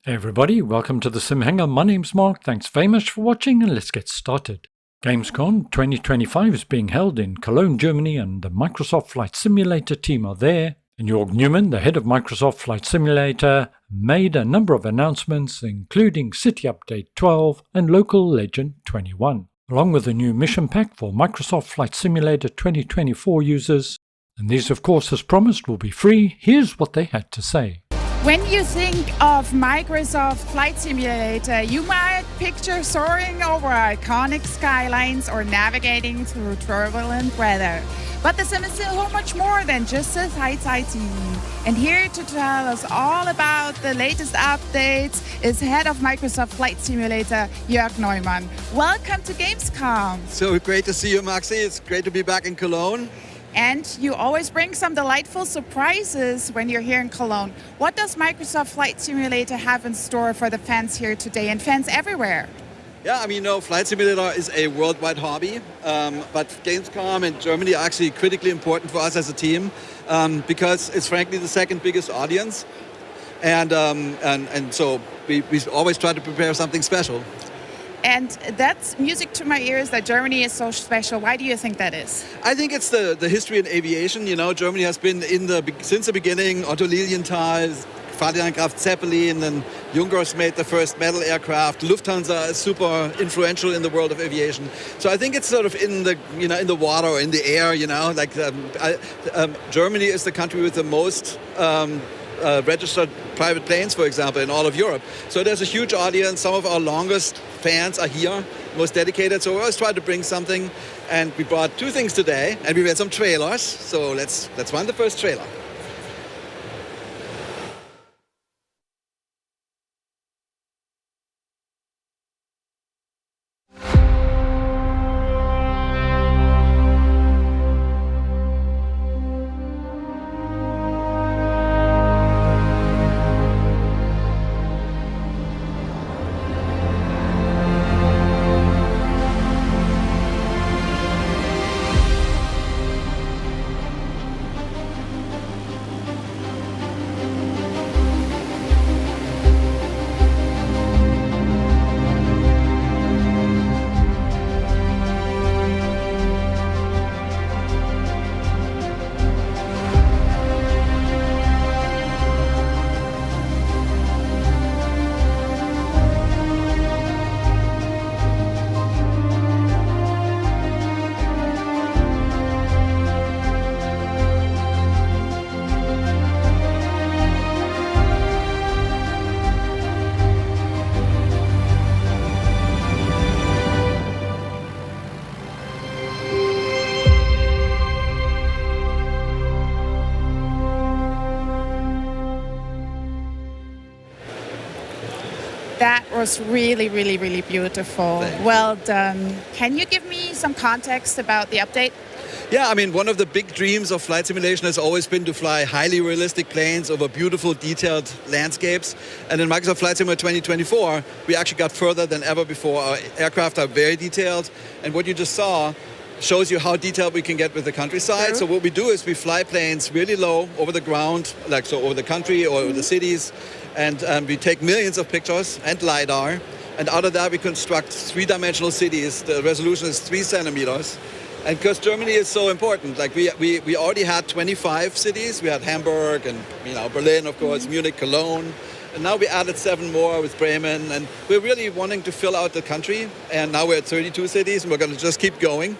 Hey everybody, welcome to the Sim Hangar. My name's Mark, thanks very much for watching and let's get started. GAMESCOM 2025 is being held in Cologne, Germany, and the Microsoft Flight Simulator team are there. And Jorg Neumann, the head of Microsoft Flight Simulator, made a number of announcements including City Update 12 and Local Legend 21, along with a new mission pack for Microsoft Flight Simulator 2024 users. And these of course, as promised, will be free. Here's what they had to say. When you think of Microsoft Flight Simulator, you might picture soaring over iconic skylines or navigating through turbulent weather. But the sim is so much more than just a sightseeing. And here to tell us all about the latest updates is head of Microsoft Flight Simulator, Jorg Neumann. Welcome to Gamescom. So great to see you, Maxi. It's great to be back in Cologne. And you always bring some delightful surprises when you're here in Cologne. What does Microsoft Flight Simulator have in store for the fans here today and fans everywhere? Yeah, I mean, Flight Simulator is a worldwide hobby, but Gamescom in Germany are actually critically important for us as a team because it's frankly the second biggest audience. And so we always try to prepare something special. And that's music to my ears that Germany is so special. Why do you think that is? I think it's the history in aviation. Germany has been since the beginning. Otto Lilienthal, Ferdinand Graf Zeppelin, and Junkers made the first metal aircraft. Lufthansa is super influential in the world of aviation. So I think it's sort of in the water or in the air. Germany is the country with the most registered private planes, for example, in all of Europe. So there's a huge audience. Some of our longest fans are here, most dedicated. So we always try to bring something. And we brought two things today, and we made some trailers. So let's run the first trailer. That was really, really, really beautiful. Well done. Can you give me some context about the update? Yeah, I mean, one of the big dreams of flight simulation has always been to fly highly realistic planes over beautiful, detailed landscapes. And in Microsoft Flight Simulator 2024, we actually got further than ever before. Our aircraft are very detailed. And what you just saw shows you how detailed we can get with the countryside. So what we do is we fly planes really low over the ground, over the country or over the cities. And we take millions of pictures and LiDAR. And out of that, we construct three-dimensional cities. The resolution is 3 centimeters. And because Germany is so important, we already had 25 cities. We had Hamburg and Berlin, of course, Munich, Cologne. And now we added 7 more with Bremen. And we're really wanting to fill out the country. And now we're at 32 cities, and we're going to just keep going.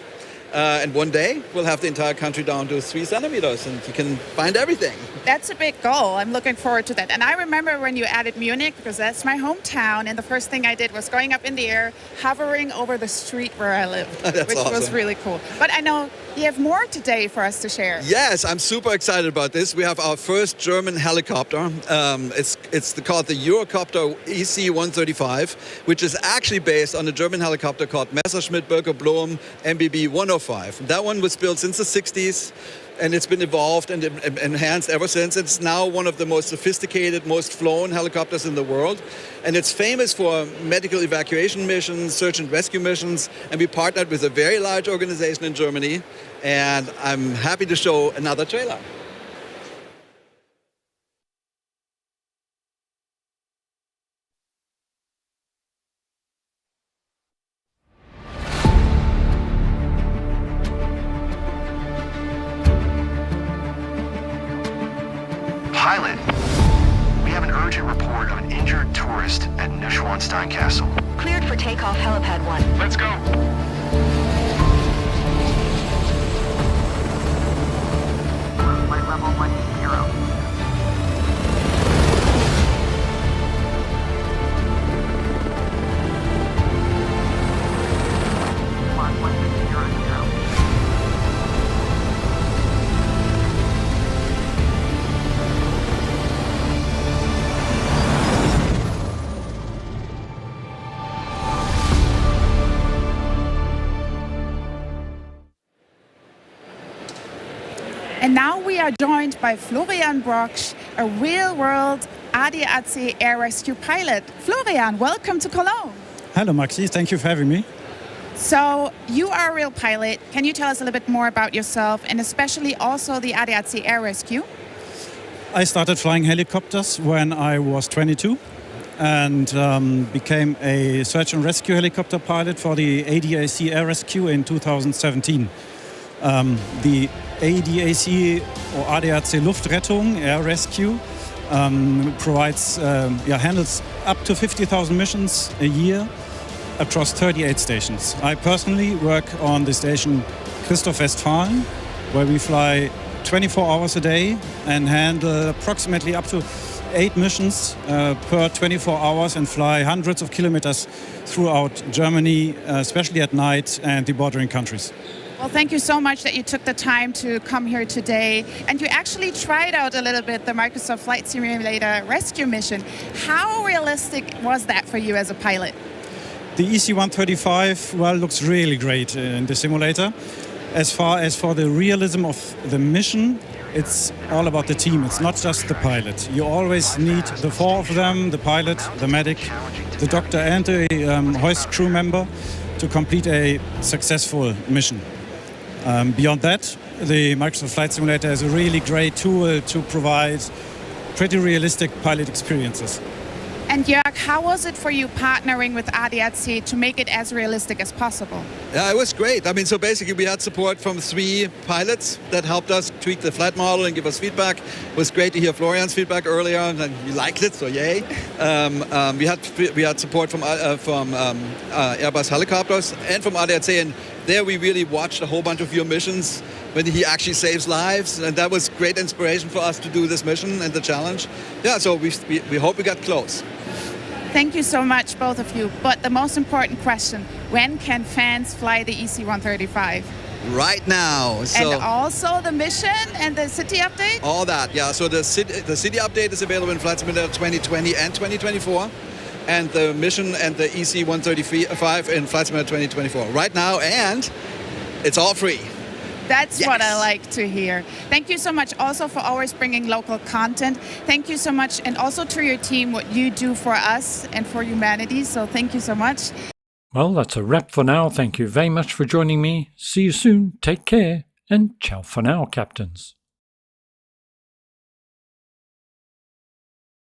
And one day, we'll have the entire country down to 3 centimeters, and you can find everything. That's a big goal. I'm looking forward to that. And I remember when you added Munich, because that's my hometown, and the first thing I did was going up in the air, hovering over the street where I live, which awesome. Was really cool. But I know you have more today for us to share. Yes, I'm super excited about this. We have our first German helicopter. It's called the Eurocopter EC-135, which is actually based on a German helicopter called Messerschmitt Bölker Blohm MBB 105. That one was built since the 60s. And it's been evolved and enhanced ever since. It's now one of the most sophisticated, most flown helicopters in the world. And it's famous for medical evacuation missions, search and rescue missions. And we partnered with a very large organization in Germany. And I'm happy to show another trailer. an injured tourist at Neuschwanstein Castle. Cleared for takeoff, helipad 1. Let's go. Flight level 180. And now we are joined by Florian Brocksch, a real-world ADAC air rescue pilot. Florian, welcome to Cologne. Hello, Maxi. Thank you for having me. So you are a real pilot. Can you tell us a little bit more about yourself and especially also the ADAC air rescue? I started flying helicopters when I was 22 and became a search and rescue helicopter pilot for the ADAC air rescue in 2017. The ADAC or ADAC Luftrettung air rescue provides, handles up to 50,000 missions a year across 38 stations. I personally work on the station Christoph Westfalen, where we fly 24 hours a day and handle approximately up to 8 missions per 24 hours and fly hundreds of kilometers throughout Germany, especially at night, and the bordering countries. Well, thank you so much that you took the time to come here today. And you actually tried out a little bit the Microsoft Flight Simulator rescue mission. How realistic was that for you as a pilot? The EC-135, well, looks really great in the simulator. As far as for the realism of the mission, it's all about the team. It's not just the pilot. You always need the 4 of them, the pilot, the medic, the doctor and the hoist crew member to complete a successful mission. Beyond that, the Microsoft Flight Simulator is a really great tool to provide pretty realistic pilot experiences. And Jorg, how was it for you partnering with ADAC to make it as realistic as possible? Yeah, it was great. I mean, so basically we had support from 3 pilots that helped us tweak the flight model and give us feedback. It was great to hear Florian's feedback earlier, and you liked it, so yay. We had support from Airbus helicopters and from ADAC, and there we really watched a whole bunch of your missions when he actually saves lives, and that was great inspiration for us to do this mission and the challenge. Yeah, so we hope we got close. Thank you so much, both of you. But the most important question, when can fans fly the EC-135? Right now. So and also the mission and the city update? All that, yeah. So the city update is available in Flight Simulator 2020 and 2024. And the mission and the EC-135 in Flight Simulator 2024 right now, and it's all free. That's yes. What I like to hear. Thank you so much also for always bringing local content. Thank you so much, and also to your team, what you do for us and for humanity. So thank you so much. Well, that's a wrap for now. Thank you very much for joining me. See you soon. Take care. And ciao for now, captains.